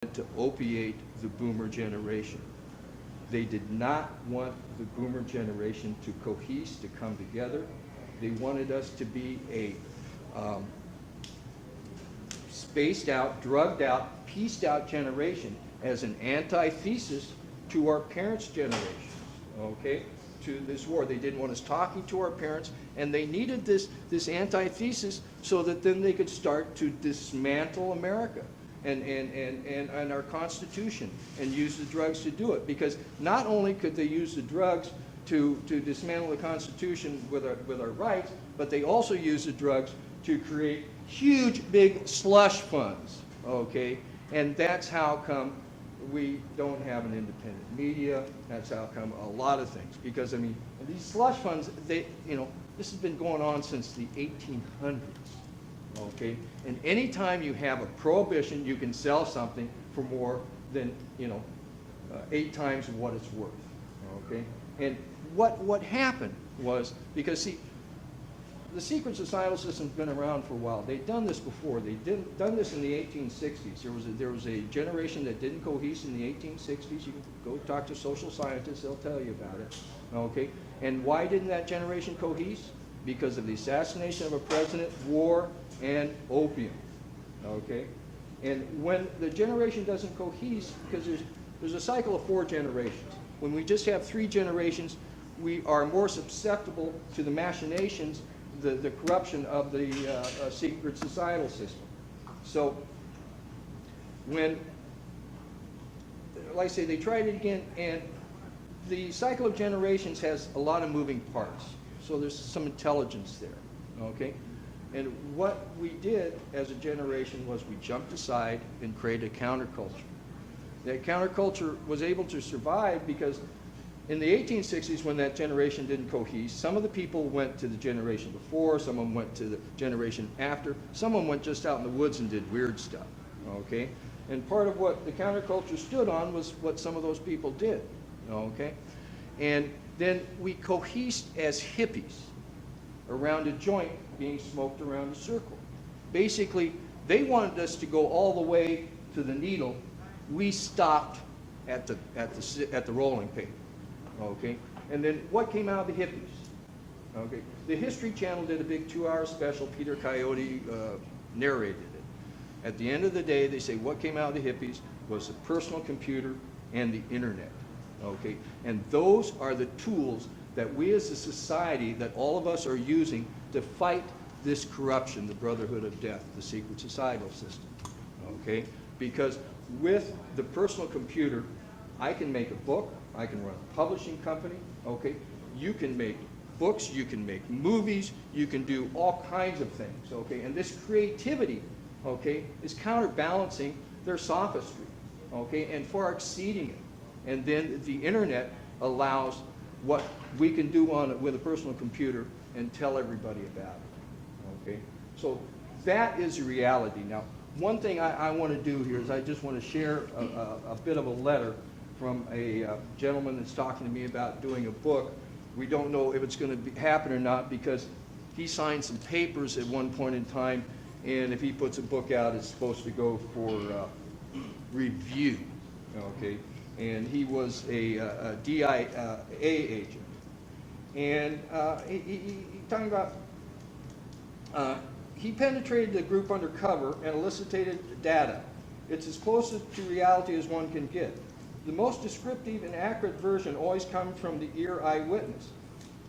to opiate the boomer generation. They did not want the boomer generation to cohese, to come together. They wanted us to be a spaced out, drugged out, pieced out generation as an antithesis to our parents' generation, okay, to this war. They didn't want us talking to our parents, and they needed this antithesis so that then they could start to dismantle America and our Constitution and use the drugs to do it. Because not only could they use the drugs to dismantle the Constitution with our rights, but they also used the drugs to create huge, big slush funds, okay? And that's how come we don't have an independent media. That's how come a lot of things. Because, I mean, these slush funds, this has been going on since the 1800s, okay? And anytime you have a prohibition, you can sell something for more than, 8 times what it's worth, okay? And what happened was, because, see, the secret societal system's been around for a while. They'd done this before. They'd done this in the 1860s. There was a generation that didn't cohese in the 1860s. You can go talk to social scientists. They'll tell you about it. Okay? And why didn't that generation cohese? Because of the assassination of a president, war, and opium. Okay? And when the generation doesn't cohese, because there's a cycle of 4 generations. When we just have 3 generations, we are more susceptible to the machinations, the corruption of the secret societal system. So when, like I say, they tried it again, and the cycle of generations has a lot of moving parts. So there's some intelligence there, okay? And what we did as a generation was we jumped aside and created a counterculture. That counterculture was able to survive because in the 1860s, when that generation didn't cohese, some of the people went to the generation before, some of them went to the generation after, some of them went just out in the woods and did weird stuff, okay? And part of what the counterculture stood on was what some of those people did, okay? And then we cohesed as hippies around a joint being smoked around a circle. Basically, they wanted us to go all the way to the needle. We stopped at the rolling paper. Okay, and then what came out of the hippies? Okay, the History Channel did a big 2-hour special. Peter Coyote narrated it. At the end of the day, they say what came out of the hippies was the personal computer and the internet. Okay, and those are the tools that we as a society, that all of us are using to fight this corruption, the brotherhood of death, the secret societal system. Okay, because with the personal computer, I can make a book. I can run a publishing company, okay? You can make books, you can make movies, you can do all kinds of things, okay? And this creativity, okay, is counterbalancing their sophistry, okay, and far exceeding it. And then the internet allows what we can do on it with a personal computer and tell everybody about it, okay? So that is the reality. Now, one thing I want to do here is I just want to share a bit of a letter from a gentleman that's talking to me about doing a book. We don't know if it's going to happen or not because he signed some papers at one point in time, and if he puts a book out, it's supposed to go for review, okay? And he was a DIA agent. And he talking about, he penetrated the group undercover and elicited data. It's as close to reality as one can get. The most descriptive and accurate version always comes from the ear eyewitness.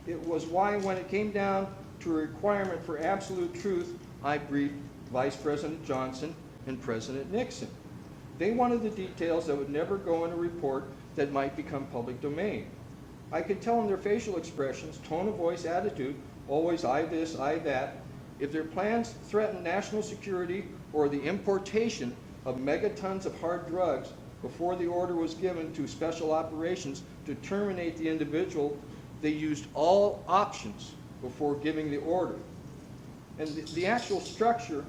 It was why, when it came down to a requirement for absolute truth, I briefed Vice President Johnson and President Nixon. They wanted the details that would never go in a report that might become public domain. I could tell in their facial expressions, tone of voice, attitude, always I this, I that, if their plans threatened national security or the importation of megatons of hard drugs before the order was given to special operations to terminate the individual, they used all options before giving the order. And the actual structure,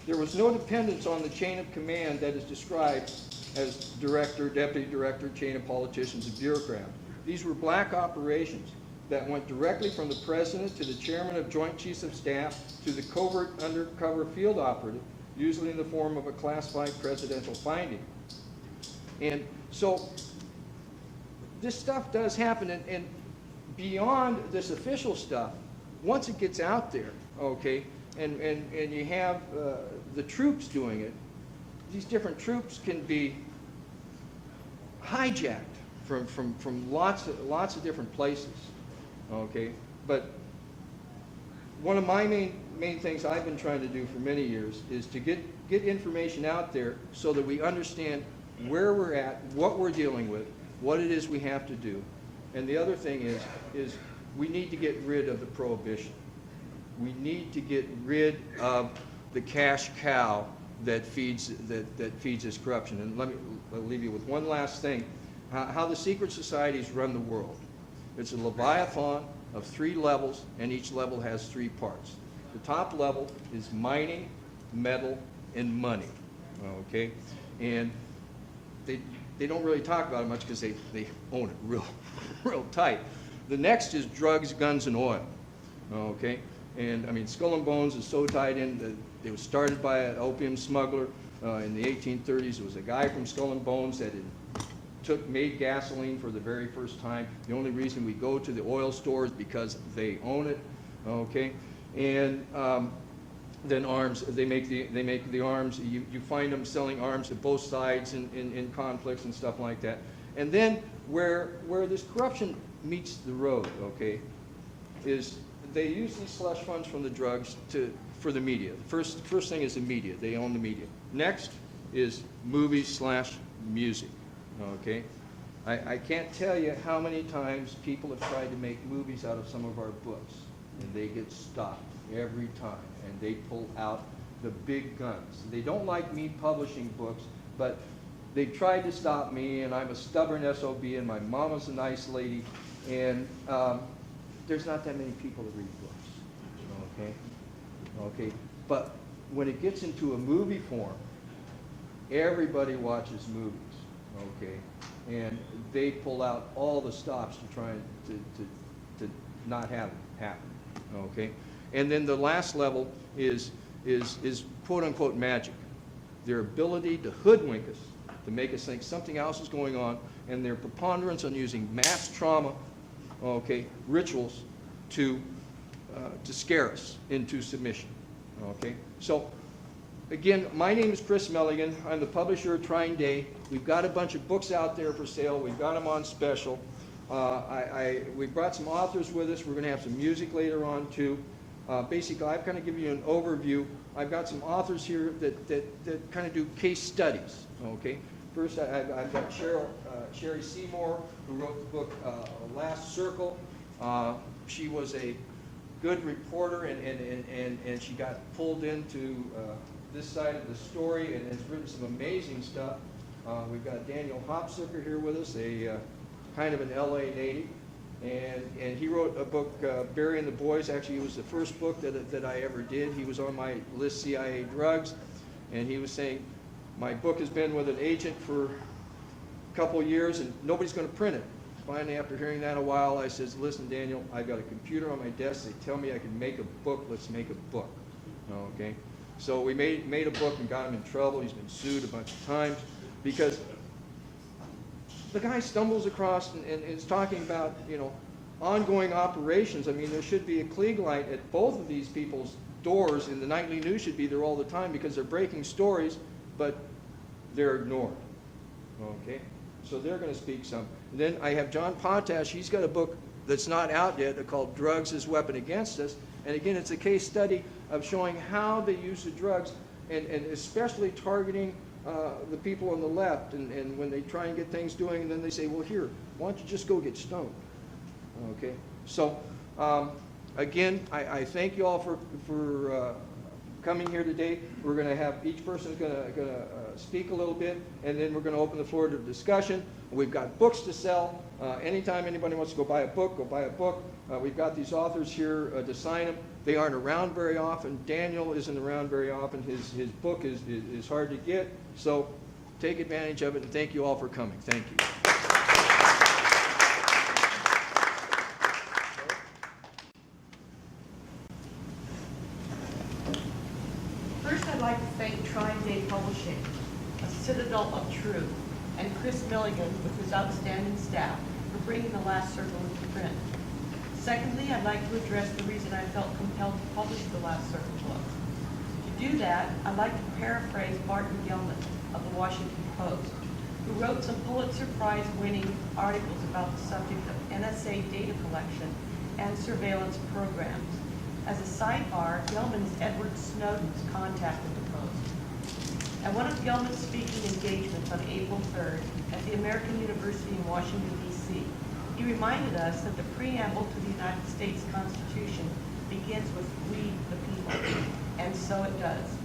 there was no dependence on the chain of command that is described as director, deputy director, chain of politicians and bureaucrats. These were black operations that went directly from the president to the chairman of Joint Chiefs of Staff to the covert undercover field operative, usually in the form of a classified presidential finding. And so this stuff does happen, and beyond this official stuff, once it gets out there, okay, and you have the troops doing it, these different troops can be hijacked from lots of different places, okay. But one of my main things I've been trying to do for many years is to get information out there so that we understand where we're at, what we're dealing with, what it is we have to do. And the other thing is we need to get rid of the prohibition. We need to get rid of the cash cow that feeds this corruption. And I'll leave you with one last thing. How the secret societies run the world. It's a Leviathan of 3 levels, and each level has 3 parts. The top level is mining, metal, and money, okay? And they don't really talk about it much because they own it real tight. The next is drugs, guns, and oil, okay? And I mean, Skull and Bones is so tied in that it was started by an opium smuggler in the 1830s. It was a guy from Skull and Bones that had made gasoline for the very first time. The only reason we go to the oil store is because they own it, okay? And then arms, they make the arms. You find them selling arms to both sides in conflicts and stuff like that. And then where this corruption meets the road, okay, is they use these slush funds from the drugs for the media. The first thing is the media. They own the media. Next is movies/music. Okay, I can't tell you how many times people have tried to make movies out of some of our books, and they get stopped every time, and they pull out the big guns. They don't like me publishing books, but they tried to stop me, and I'm a stubborn SOB, and my mama's a nice lady, and there's not that many people that read books, okay? But when it gets into a movie form, everybody watches movies, okay? And they pull out all the stops to try to not have it happen, okay? And then the last level is quote-unquote magic. Their ability to hoodwink us, to make us think something else is going on, and their preponderance on using mass trauma, okay, rituals to scare us into submission, okay? So, again, my name is Chris Milligan. I'm the publisher of Trying Day. We've got a bunch of books out there for sale. We've got them on special. We brought some authors with us. We're going to have some music later on, too. Basically, I've kind of given you an overview. I've got some authors here that kind of do case studies, okay? First, I've got Sherry Seymour, who wrote the book Last Circle. She was a good reporter, and she got pulled into this side of the story and has written some amazing stuff. We've got Daniel Hopsucker here with us, a kind of an LA native. And he wrote a book, Burying the Boys. Actually, it was the first book that I ever did. He was on my list, CIA Drugs, and he was saying, my book has been with an agent for a couple of years, and nobody's going to print it. Finally, after hearing that a while, I says, listen, Daniel, I've got a computer on my desk. They tell me I can make a book. Let's make a book, okay? So we made a book and got him in trouble. He's been sued a bunch of times because the guy stumbles across and is talking about, ongoing operations. I mean, there should be a Klieg light at both of these people's doors, and the nightly news should be there all the time because they're breaking stories, but they're ignored. Okay? So they're going to speak some. And then I have John Potash. He's got a book that's not out yet called Drugs as Weapon Against Us. And again, it's a case study of showing how they use the drugs, and especially targeting the people on the left, and when they try and get things doing, and then they say, well, here, why don't you just go get stoned? Okay, so again, I thank you all for coming here today. We're going to have each person is going to speak a little bit, and then we're going to open the floor to discussion. We've got books to sell. Anytime anybody wants to go buy a book, go buy a book. We've got these authors here to sign them. They aren't around very often. Daniel isn't around very often. His book is hard to get. So take advantage of it, and thank you all for coming. Thank you. First, I'd like to thank Trying Day Publishing, a citadel of truth. and Chris Milligan with his outstanding staff for bringing The Last Circle into print. Secondly, I'd like to address the reason I felt compelled to publish The Last Circle book. To do that, I'd like to paraphrase Barton Gellman of the Washington Post, who wrote some Pulitzer Prize-winning articles about the subject of NSA data collection and surveillance programs. As a sidebar, Gellman is Edward Snowden's contact with the Post. At one of Gellman's speaking engagements on April 3rd at the American University in Washington, D.C., he reminded us that the preamble to the United States Constitution begins with "we the people," and so it does.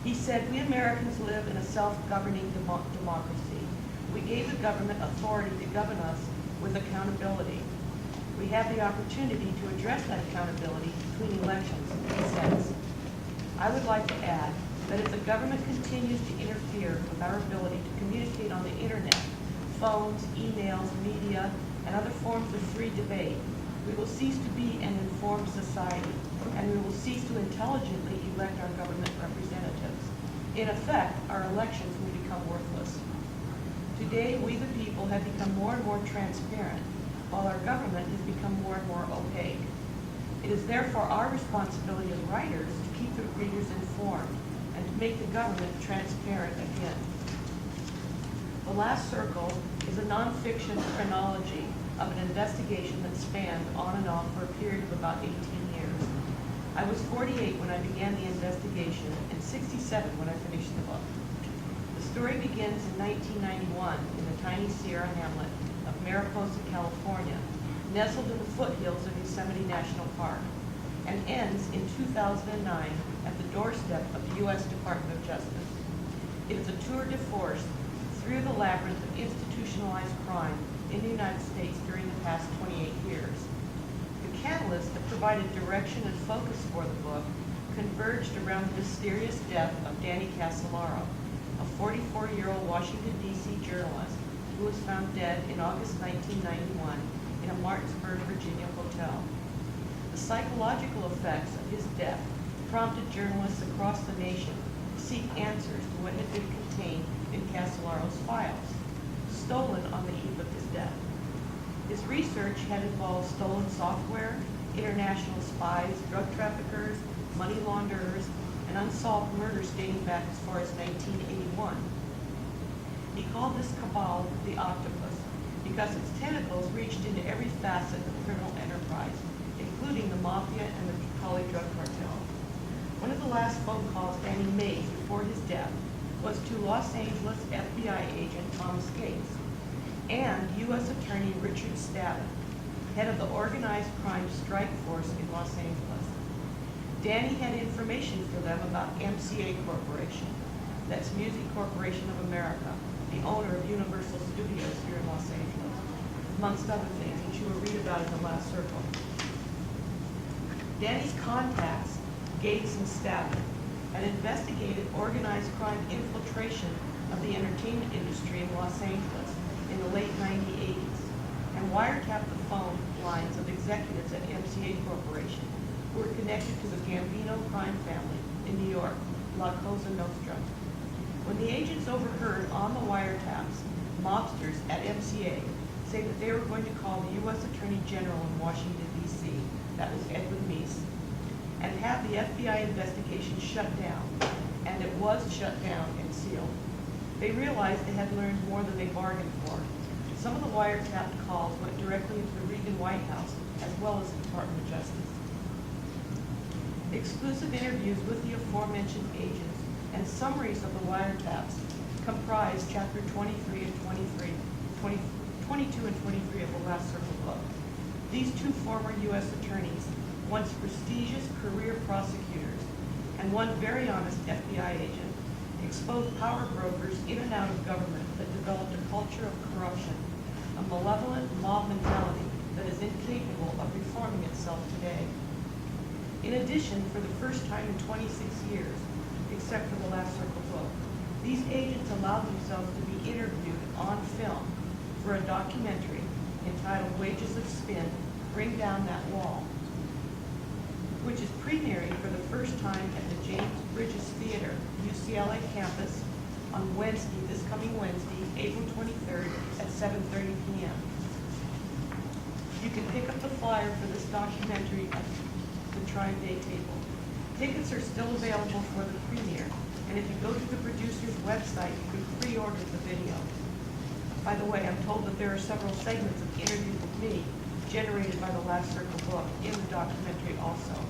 He said, "We Americans live in a self-governing democracy. We gave the government authority to govern us with accountability. We have the opportunity to address that accountability between elections," he says. I would like to add that if the government continues to interfere with our ability to communicate on the internet, phones, emails, media, and other forms of free debate, we will cease to be an informed society, and we will cease to intelligently elect our government representatives. In effect, our elections will become worthless. Today, we the people have become more and more transparent, while our government has become more and more opaque. It is therefore our responsibility as writers to keep the readers informed and to make the government transparent again. The Last Circle is a nonfiction chronology of an investigation that spanned on and off for a period of about 18 years. I was 48 when I began the investigation and 67 when I finished the book. The story begins in 1991 in the tiny Sierra hamlet of Mariposa, California, nestled in the foothills of Yosemite National Park, and ends in 2009 at the doorstep of the U.S. Department of Justice. It is a tour de force through the labyrinth of institutionalized crime in the United States during the past 28 years. The catalyst that provided direction and focus for the book converged around the mysterious death of Danny Casolaro, a 44-year-old Washington, D.C. journalist who was found dead in August 1991 in a Martinsburg, Virginia hotel. The psychological effects of his death prompted journalists across the nation to seek answers to what had been contained in Casolaro's files, stolen on the eve of his death. His research had involved stolen software, international spies, drug traffickers, money launderers, and unsolved murders dating back as far as 1981. He called this cabal the octopus because its tentacles reached into every facet of criminal enterprise, including the mafia and the Cali drug cartel. One of the last phone calls Danny made before his death was to Los Angeles FBI agent Thomas Gates and U.S. Attorney Richard Stavin, head of the organized crime strike force in Los Angeles. Danny had information for them about MCA Corporation, that's Music Corporation of America, the owner of Universal Studios here in Los Angeles, amongst other things, which you will read about in The Last Circle. Danny's contacts, Gates and Stavin, had investigated organized crime infiltration of the entertainment industry in Los Angeles in the late 1980s and wiretapped the phone lines of executives at MCA Corporation who were connected to the Gambino crime family in New York, La Cosa Nostra. When the agents overheard on the wiretaps mobsters at MCA say that they were going to call the U.S. Attorney General in Washington, D.C., that was Edwin Meese, and have the FBI investigation shut down, and it was shut down and sealed, they realized they had learned more than they bargained for. Some of the wiretapped calls went directly into the Reagan White House, as well as the Department of Justice. Exclusive interviews with the aforementioned agents and summaries of the wiretaps comprise Chapter 22 and 23 of The Last Circle book. These two former U.S. attorneys, once prestigious career prosecutors, and one very honest FBI agent, exposed power brokers in and out of government that developed a culture of corruption, a malevolent mob mentality that is incapable of reforming itself today. In addition, for the first time in 26 years, except for The Last Circle book, these agents allowed themselves to be interviewed on film for a documentary entitled Wages of Spin, Bring Down That Wall, which is premiering for the first time at the James Bridges Theater, UCLA campus, on Wednesday, this coming Wednesday, April 22, 7:30 p.m. You can pick up the flyer for this documentary at the Tri-Day table. Tickets are still available for the premiere, and if you go to the producer's website, you can pre-order the video. By the way, I'm told that there are several segments of interviews with me generated by the Last Circle book in the documentary also.